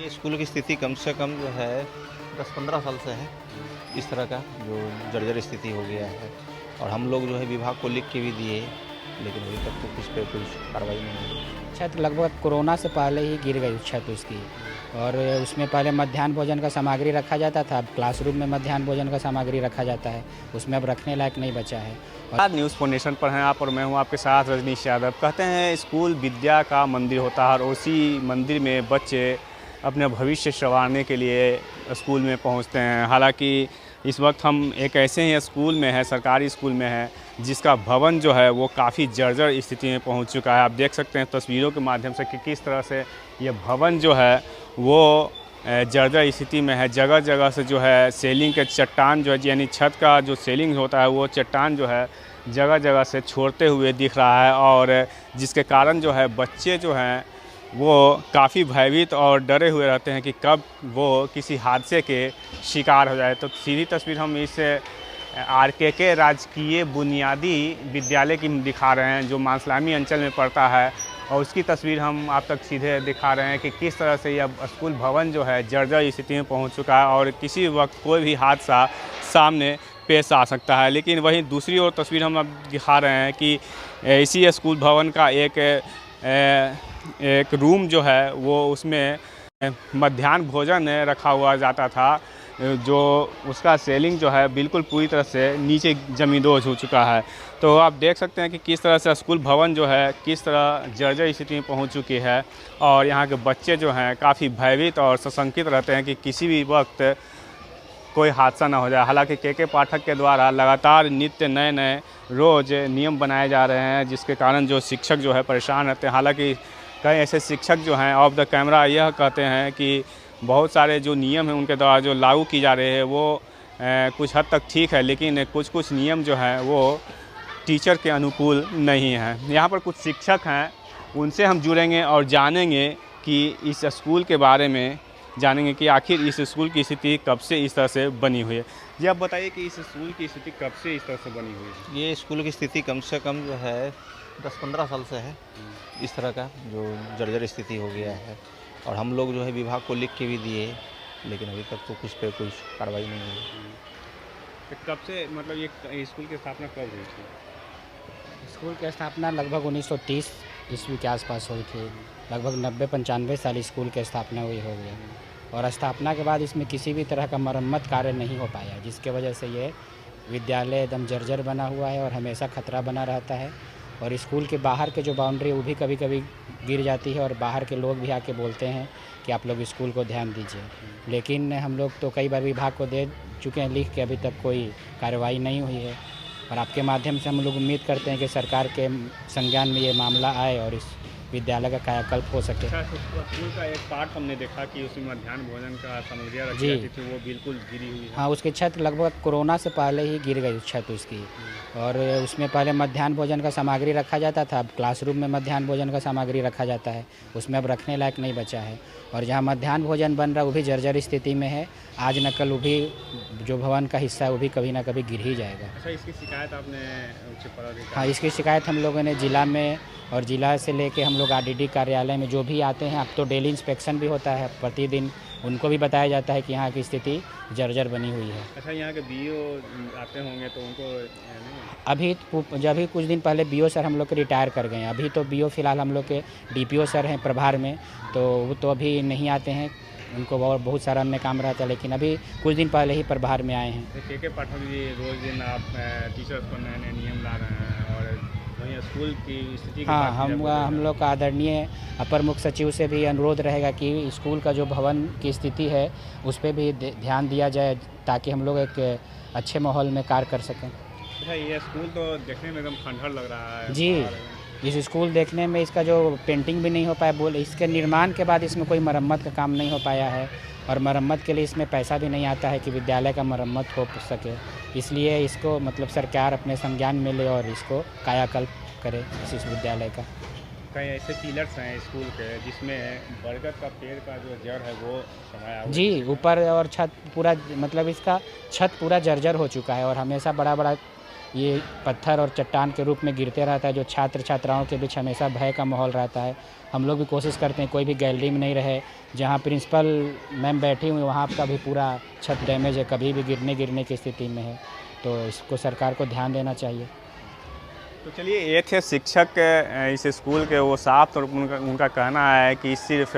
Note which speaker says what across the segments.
Speaker 1: ये स्कूल की स्थिति कम से कम जो है 10-15 साल से है इस तरह का जो जर्जर स्थिति हो गया है। और हम लोग जो है विभाग को लिख के भी दिए, लेकिन अभी तक तो कुछ पे कुछ कार्रवाई नहीं हुई।
Speaker 2: छत लगभग कोरोना से पहले ही गिर गई छत उसकी। और उसमें पहले मध्याह्न भोजन का सामग्री रखा जाता था, अब क्लासरूम में मध्याह्न भोजन का सामग्री रखा जाता है, उसमें अब रखने लायक नहीं बचा है।
Speaker 3: आज न्यूज़ फोनेशन पर हैं आप और मैं हूं आपके साथ रजनीश यादव। कहते हैं स्कूल विद्या का मंदिर होता है और उसी मंदिर में बच्चे अपने भविष्य संवारने के लिए स्कूल में पहुंचते हैं। हालांकि इस वक्त हम एक ऐसे ही स्कूल में है, सरकारी स्कूल में है, जिसका भवन जो है वो काफ़ी जर्जर स्थिति में पहुंच चुका है। आप देख सकते हैं तस्वीरों के माध्यम से कि किस तरह से ये भवन जो है वो जर्जर स्थिति में है। जगह जगह से जो है सेलिंग के चट्टान जो है, यानी छत का जो सेलिंग होता है वो चट्टान जो है जगह जगह से छोड़ते हुए दिख रहा है। और जिसके कारण जो है बच्चे जो हैं वो काफ़ी भयभीत और डरे हुए रहते हैं कि कब वो किसी हादसे के शिकार हो जाए। तो सीधी तस्वीर हम इस RKK राजकीय बुनियादी विद्यालय की दिखा रहे हैं जो मानसलामी अंचल में पड़ता है, और उसकी तस्वीर हम आप तक सीधे दिखा रहे हैं कि किस तरह से यह स्कूल भवन जो है जर्जर स्थिति में पहुंच चुका है और किसी वक्त कोई भी हादसा सामने पेश आ सकता है। लेकिन वहीं दूसरी ओर तस्वीर हम अब दिखा रहे हैं कि इसी स्कूल भवन का एक रूम जो है वो उसमें मध्याह्न भोजन रखा हुआ जाता था, जो उसका सेलिंग जो है बिल्कुल पूरी तरह से नीचे ज़मींदोज़ हो चुका है। तो आप देख सकते हैं कि किस तरह से स्कूल भवन जो है किस तरह जर्जर स्थिति में पहुंच चुकी है। और यहाँ के बच्चे जो हैं काफ़ी भयभीत और सशंकित रहते हैं कि किसी भी वक्त कोई हादसा ना हो जाए। हालांकि KK पाठक के द्वारा लगातार नित्य नए नए रोज़ नियम बनाए जा रहे हैं, जिसके कारण जो शिक्षक जो है परेशान रहते हैं। हालांकि कई ऐसे शिक्षक जो हैं ऑफ द कैमरा यह कहते हैं कि बहुत सारे जो नियम हैं उनके द्वारा जो लागू की जा रहे हैं वो कुछ हद तक ठीक है, लेकिन कुछ कुछ नियम जो हैं वो टीचर के अनुकूल नहीं हैं। यहाँ पर कुछ शिक्षक हैं, उनसे हम जुड़ेंगे और जानेंगे कि इस स्कूल के बारे में, जानेंगे कि आखिर इस स्कूल की स्थिति कब से इस तरह से बनी हुई है। जी आप बताइए कि इस स्कूल की स्थिति कब से इस तरह से बनी हुई है?
Speaker 1: ये स्कूल की स्थिति कम से कम जो है 10-15 साल से है इस तरह का जो जर्जर स्थिति हो गया है। और हम लोग जो है विभाग को लिख के भी दिए, लेकिन अभी तक तो कुछ पे कुछ कार्रवाई नहीं हुई।
Speaker 3: तो कब से, मतलब ये स्कूल की स्थापना कब हुई थी?
Speaker 2: स्कूल की स्थापना लगभग 1930 ईस्वी के आसपास हुई थी। लगभग 90-95 साल स्कूल की स्थापना हुई हो गया। और स्थापना के बाद इसमें किसी भी तरह का मरम्मत कार्य नहीं हो पाया, जिसके वजह से ये विद्यालय एकदम जर्जर बना हुआ है और हमेशा खतरा बना रहता है। और स्कूल के बाहर के जो बाउंड्री वो भी कभी कभी गिर जाती है और बाहर के लोग भी आके बोलते हैं कि आप लोग स्कूल को ध्यान दीजिए। लेकिन हम लोग तो कई बार विभाग को दे चुके हैं लिख के, अभी तक कोई कार्रवाई नहीं हुई है। और आपके माध्यम से हम लोग उम्मीद करते हैं कि सरकार के संज्ञान में ये मामला आए और इस विद्यालय का कायाकल्प हो सके।
Speaker 3: स्कूल का एक पार्ट हमने देखा कि उसमें मध्याह्न भोजन का सामग्री रखी जाती थी, वो बिल्कुल गिरी हुई है।
Speaker 2: हाँ, उसकी छत लगभग कोरोना से पहले ही गिर गई छत उसकी। और उसमें पहले मध्याह्न भोजन का सामग्री रखा जाता था, अब क्लासरूम में मध्याह्न भोजन का सामग्री रखा जाता है, उसमें अब रखने लायक नहीं बचा है। और जहाँ मध्याह्न भोजन बन रहा है वो भी जर्जर स्थिति में है। आज न कल वो भी जो भवन का हिस्सा है वो भी कभी ना कभी गिर ही जाएगा।
Speaker 3: अच्छा, इसकी शिकायत आपने उच्च पदाधिकारी?
Speaker 2: हाँ, इसकी शिकायत हम लोगों ने जिला में, और जिला से लेके हम लोग RDD कार्यालय में जो भी आते हैं, अब तो डेली इंस्पेक्शन भी होता है प्रतिदिन, उनको भी बताया जाता है कि यहाँ की स्थिति जर्जर बनी हुई है।
Speaker 3: अच्छा, यहाँ के BO आते होंगे तो उनको
Speaker 2: अभी कुछ दिन पहले BO सर हम लोग के रिटायर कर गए हैं। अभी तो BO फिलहाल हम लोग के DPO सर हैं प्रभार में, तो वो तो अभी नहीं आते हैं, उनको बहुत सारा अन्य काम रहता है। लेकिन अभी कुछ दिन पहले ही प्रभार में आए हैं।
Speaker 3: KK पाठक जी, रोज़ दिन आप टीचर्स पर नए नए नियम ला रहे हैं और वहीं स्कूल की स्थिति की
Speaker 2: हाँ,
Speaker 3: बात
Speaker 2: हम लोग का आदरणीय अपर मुख्य सचिव से भी अनुरोध रहेगा कि स्कूल का जो भवन की स्थिति है उस पर भी ध्यान दिया जाए, ताकि हम लोग एक अच्छे माहौल में कार्य कर सकें।
Speaker 3: अच्छा, ये स्कूल तो देखने में एकदम खंडहर लग रहा है।
Speaker 2: जी, इस स्कूल देखने में इसका जो पेंटिंग भी नहीं हो पाया, इसके निर्माण के बाद इसमें कोई मरम्मत का काम नहीं हो पाया है, और मरम्मत के लिए इसमें पैसा भी नहीं आता है कि विद्यालय का मरम्मत हो सके। इसलिए इसको मतलब सरकार अपने संज्ञान में ले और इसको कायाकल्प करे इस विद्यालय का।
Speaker 3: कई ऐसे पिलर्स हैं स्कूल के जिसमें बरगद का पेड़ का जो जड़ है वो समाया हुआ है।
Speaker 2: जी, ऊपर और छत पूरा, मतलब इसका छत पूरा जर्जर हो चुका है और हमेशा बड़ा बड़ा ये पत्थर और चट्टान के रूप में गिरते रहता है, जो छात्र छात्राओं के बीच हमेशा भय का माहौल रहता है। हम लोग भी कोशिश करते हैं कोई भी गैलरी में नहीं रहे, जहाँ प्रिंसिपल मैम बैठी हुई वहाँ का भी पूरा छत डैमेज है, कभी भी गिरने की स्थिति में है, तो इसको सरकार को ध्यान देना चाहिए।
Speaker 3: तो चलिए, ये थे शिक्षक इस स्कूल के। वो साफ तौर पर उनका कहना है कि सिर्फ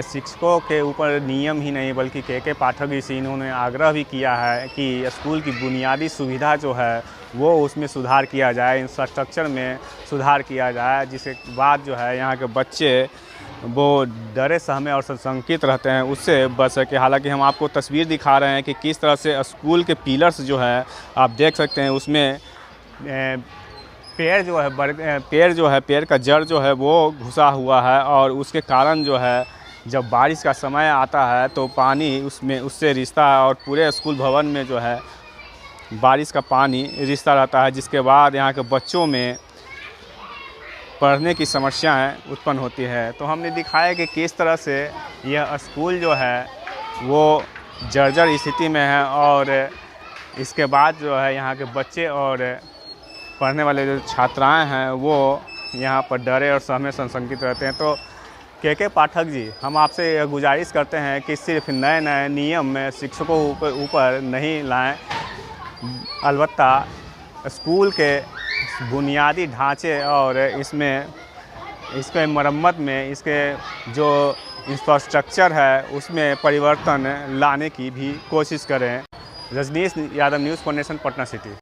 Speaker 3: शिक्षकों के ऊपर नियम ही नहीं बल्कि के पाठक जी से इन्होंने आग्रह भी किया है कि स्कूल की बुनियादी सुविधा जो है वो उसमें सुधार किया जाए, इंफ्रास्ट्रक्चर में सुधार किया जाए, जिसके बाद जो है यहाँ के बच्चे वो डरे सहमे और संशंकित रहते हैं, उससे बच सके। हालांकि हम आपको तस्वीर दिखा रहे हैं कि किस तरह से स्कूल के पिलर्स जो है आप देख सकते हैं, उसमें पेड़ जो है पेड़ का जड़ जो है वो घुसा हुआ है, और उसके कारण जो है जब बारिश का समय आता है तो पानी उससे रिश्ता है, और पूरे स्कूल भवन में जो है बारिश का पानी रिश्ता रहता है, जिसके बाद यहाँ के बच्चों में पढ़ने की समस्याएं उत्पन्न होती है। तो हमने दिखाया कि किस तरह से यह स्कूल जो है वो जर्जर स्थिति में है, और इसके बाद जो है यहाँ के बच्चे और पढ़ने वाले जो छात्राएं हैं वो यहाँ पर डरे और सहमे संशंकित रहते हैं। तो के पाठक जी, हम आपसे गुजारिश करते हैं कि सिर्फ नए नए नियम शिक्षकों ऊपर नहीं लाएं, अलबत्ता स्कूल के बुनियादी ढांचे और इसके मरम्मत में, इसके जो इंफ्रास्ट्रक्चर है उसमें परिवर्तन लाने की भी कोशिश करें। Rajneesh Yadav, news for nation, Patna city.